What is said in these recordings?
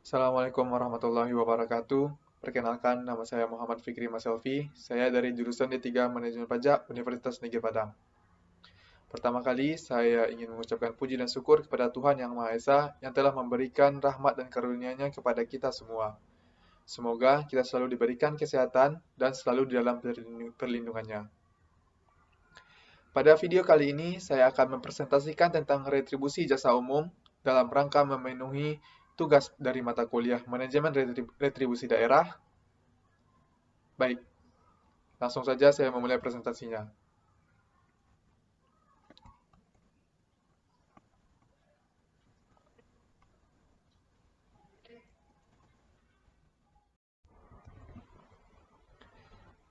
Assalamualaikum warahmatullahi wabarakatuh. Perkenalkan, nama saya Muhammad Fikri Maselvi. Saya dari jurusan D3 Manajemen Pajak Universitas Negeri Padang. Pertama kali, saya ingin mengucapkan puji dan syukur kepada Tuhan Yang Maha Esa yang telah memberikan rahmat dan karunia-Nya kepada kita semua. Semoga kita selalu diberikan kesehatan dan selalu di dalam perlindungannya. Pada video kali ini, saya akan mempresentasikan tentang retribusi jasa umum dalam rangka memenuhi tugas dari mata kuliah Manajemen Retribusi Daerah. Baik, langsung saja saya memulai presentasinya.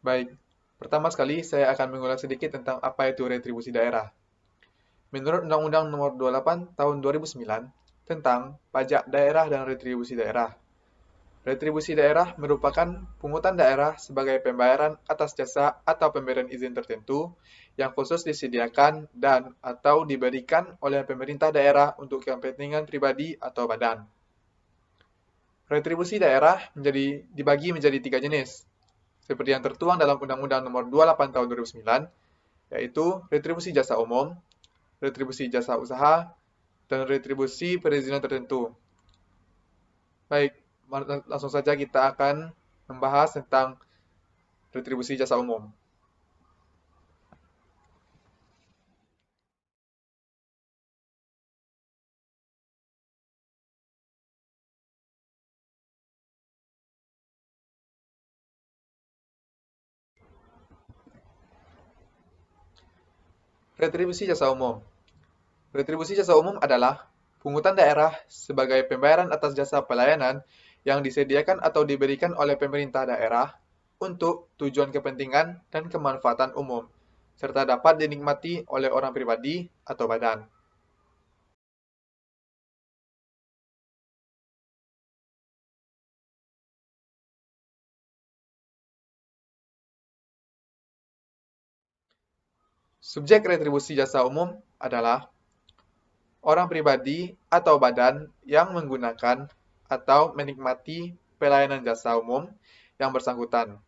Baik, pertama sekali saya akan mengulas sedikit tentang apa itu retribusi daerah. Menurut Undang-Undang Nomor 28 Tahun 2009 tentang Pajak Daerah dan Retribusi Daerah, retribusi daerah merupakan pungutan daerah sebagai pembayaran atas jasa atau pemberian izin tertentu yang khusus disediakan dan atau diberikan oleh pemerintah daerah untuk kepentingan pribadi atau badan. Retribusi daerah dibagi menjadi tiga jenis, seperti yang tertuang dalam Undang-Undang Nomor 28 Tahun 2009, yaitu retribusi jasa umum, retribusi jasa usaha, dan retribusi perizinan tertentu. Baik, langsung saja kita akan membahas tentang retribusi jasa umum. Retribusi jasa umum. Retribusi jasa umum adalah pungutan daerah sebagai pembayaran atas jasa pelayanan yang disediakan atau diberikan oleh pemerintah daerah untuk tujuan kepentingan dan kemanfaatan umum, serta dapat dinikmati oleh orang pribadi atau badan. Subjek retribusi jasa umum adalah orang pribadi atau badan yang menggunakan atau menikmati pelayanan jasa umum yang bersangkutan.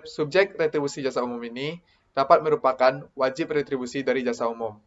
Subjek retribusi jasa umum ini dapat merupakan wajib retribusi dari jasa umum.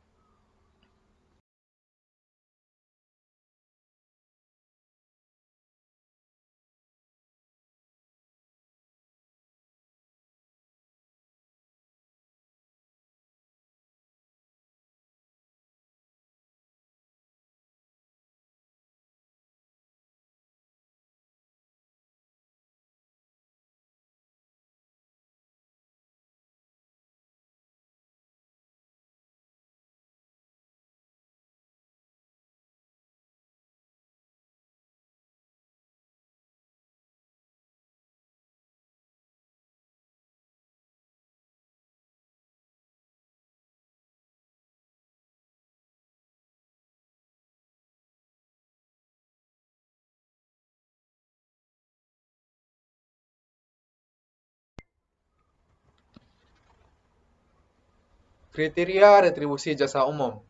Kriteria retribusi jasa umum.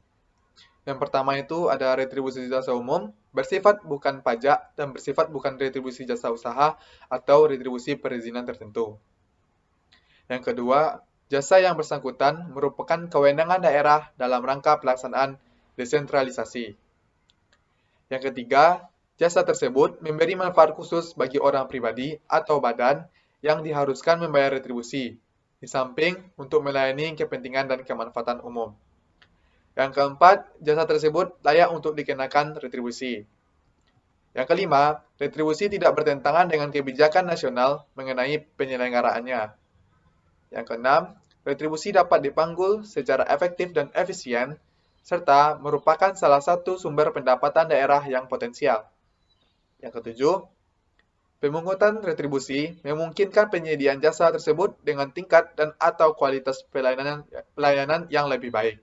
Yang pertama itu ada retribusi jasa umum, bersifat bukan pajak dan bersifat bukan retribusi jasa usaha atau retribusi perizinan tertentu. Yang kedua, jasa yang bersangkutan merupakan kewenangan daerah dalam rangka pelaksanaan desentralisasi. Yang ketiga, jasa tersebut memberi manfaat khusus bagi orang pribadi atau badan yang diharuskan membayar retribusi, di samping untuk melayani kepentingan dan kemanfaatan umum. Yang keempat, jasa tersebut layak untuk dikenakan retribusi. Yang kelima, retribusi tidak bertentangan dengan kebijakan nasional mengenai penyelenggaraannya. Yang keenam, retribusi dapat dipanggul secara efektif dan efisien, serta merupakan salah satu sumber pendapatan daerah yang potensial. Yang ketujuh, pemungutan retribusi memungkinkan penyediaan jasa tersebut dengan tingkat dan atau kualitas pelayanan yang lebih baik.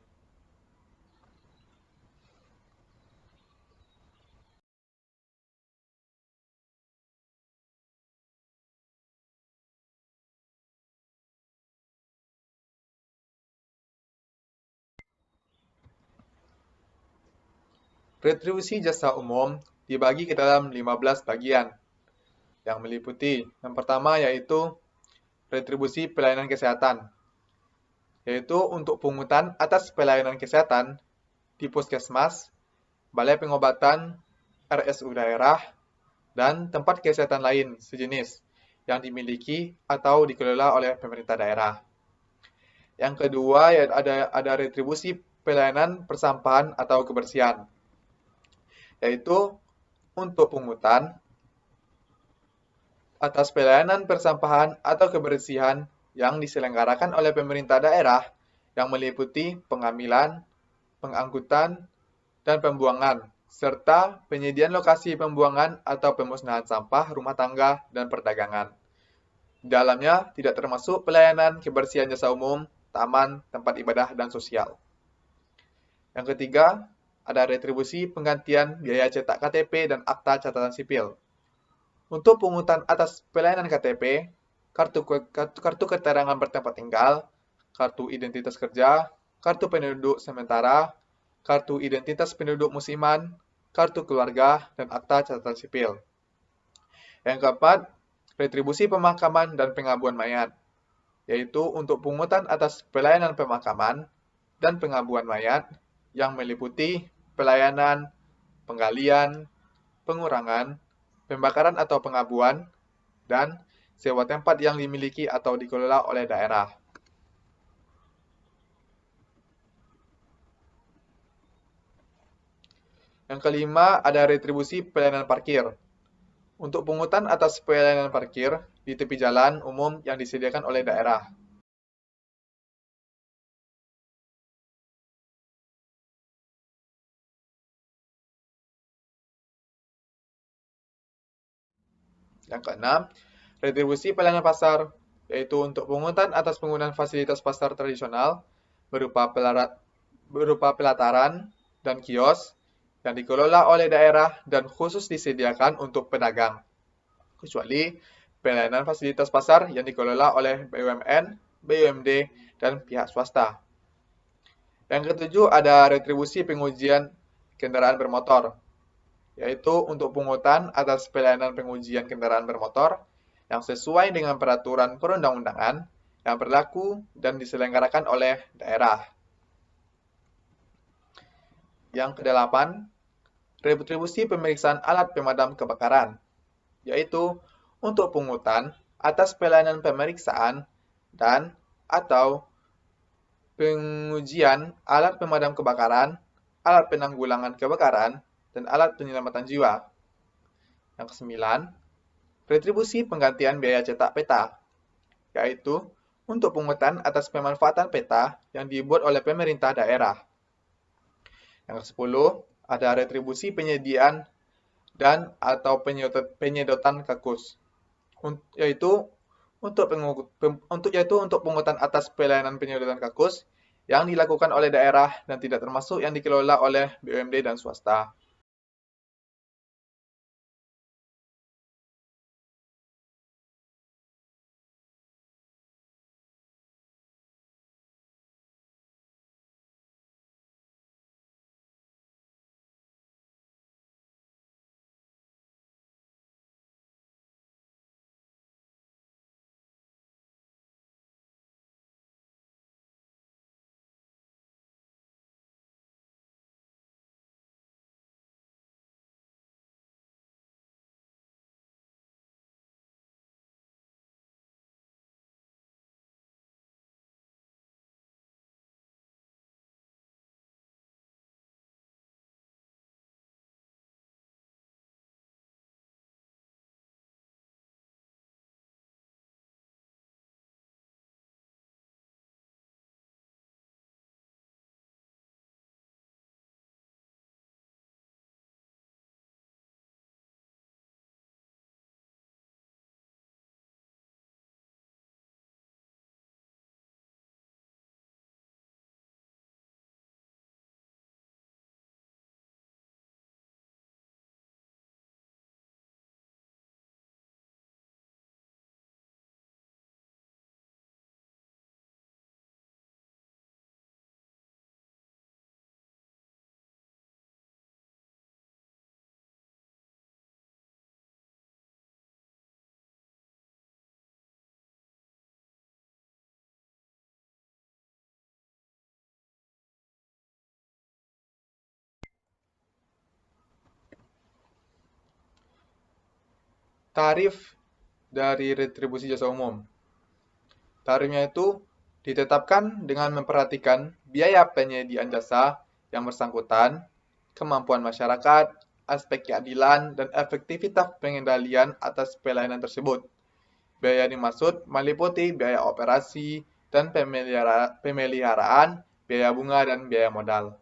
Retribusi jasa umum dibagi ke dalam 15 bagian yang meliputi yang pertama yaitu retribusi pelayanan kesehatan, yaitu untuk pungutan atas pelayanan kesehatan di puskesmas, balai pengobatan, RSU daerah, dan tempat kesehatan lain sejenis yang dimiliki atau dikelola oleh pemerintah daerah. Yang kedua, ada retribusi pelayanan persampahan atau kebersihan, yaitu untuk pungutan atas pelayanan persampahan atau kebersihan yang diselenggarakan oleh pemerintah daerah yang meliputi pengambilan, pengangkutan, dan pembuangan, serta penyediaan lokasi pembuangan atau pemusnahan sampah rumah tangga dan perdagangan. Di dalamnya tidak termasuk pelayanan kebersihan jasa umum, taman, tempat ibadah, dan sosial. Yang ketiga, ada retribusi penggantian biaya cetak KTP dan akta catatan sipil. Untuk pungutan atas pelayanan KTP, kartu keterangan bertempat tinggal, kartu identitas kerja, kartu penduduk sementara, kartu identitas penduduk musiman, kartu keluarga, dan akta catatan sipil. Yang keempat, retribusi pemakaman dan pengabuan mayat, yaitu untuk pungutan atas pelayanan pemakaman dan pengabuan mayat yang meliputi pelayanan, penggalian, pengurangan, pembakaran atau pengabuan, dan sewa tempat yang dimiliki atau dikelola oleh daerah. Yang kelima, ada retribusi pelayanan parkir. Untuk pungutan atas pelayanan parkir di tepi jalan umum yang disediakan oleh daerah. Yang keenam, retribusi pelayanan pasar, yaitu untuk pungutan atas penggunaan fasilitas pasar tradisional berupa pelataran dan kios yang dikelola oleh daerah dan khusus disediakan untuk pedagang, kecuali pelayanan fasilitas pasar yang dikelola oleh BUMN, BUMD, dan pihak swasta. Yang ketujuh, ada retribusi pengujian kendaraan bermotor, yaitu untuk pungutan atas pelayanan pengujian kendaraan bermotor yang sesuai dengan peraturan perundang-undangan yang berlaku dan diselenggarakan oleh daerah. Yang kedelapan, retribusi pemeriksaan alat pemadam kebakaran, yaitu untuk pungutan atas pelayanan pemeriksaan dan atau pengujian alat pemadam kebakaran, alat penanggulangan kebakaran, dan alat penyelamatan jiwa. Yang kesembilan, retribusi penggantian biaya cetak peta, yaitu untuk pungutan atas pemanfaatan peta yang dibuat oleh pemerintah daerah. Yang ke-10, ada retribusi penyediaan dan atau penyedotan kakus, yaitu untuk pungutan atas pelayanan penyedotan kakus yang dilakukan oleh daerah dan tidak termasuk yang dikelola oleh BUMD dan swasta. tarif dari retribusi jasa umum. Tarifnya itu ditetapkan dengan memperhatikan biaya penyediaan jasa yang bersangkutan, kemampuan masyarakat, aspek keadilan, dan efektivitas pengendalian atas pelayanan tersebut. Biaya dimaksud meliputi biaya operasi dan pemeliharaan, biaya bunga, dan biaya modal.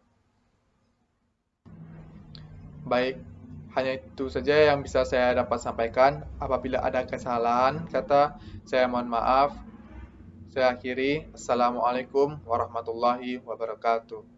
Baik, hanya itu saja yang bisa saya dapat sampaikan. Apabila ada kesalahan kata, saya mohon maaf. Saya akhiri. Assalamualaikum warahmatullahi wabarakatuh.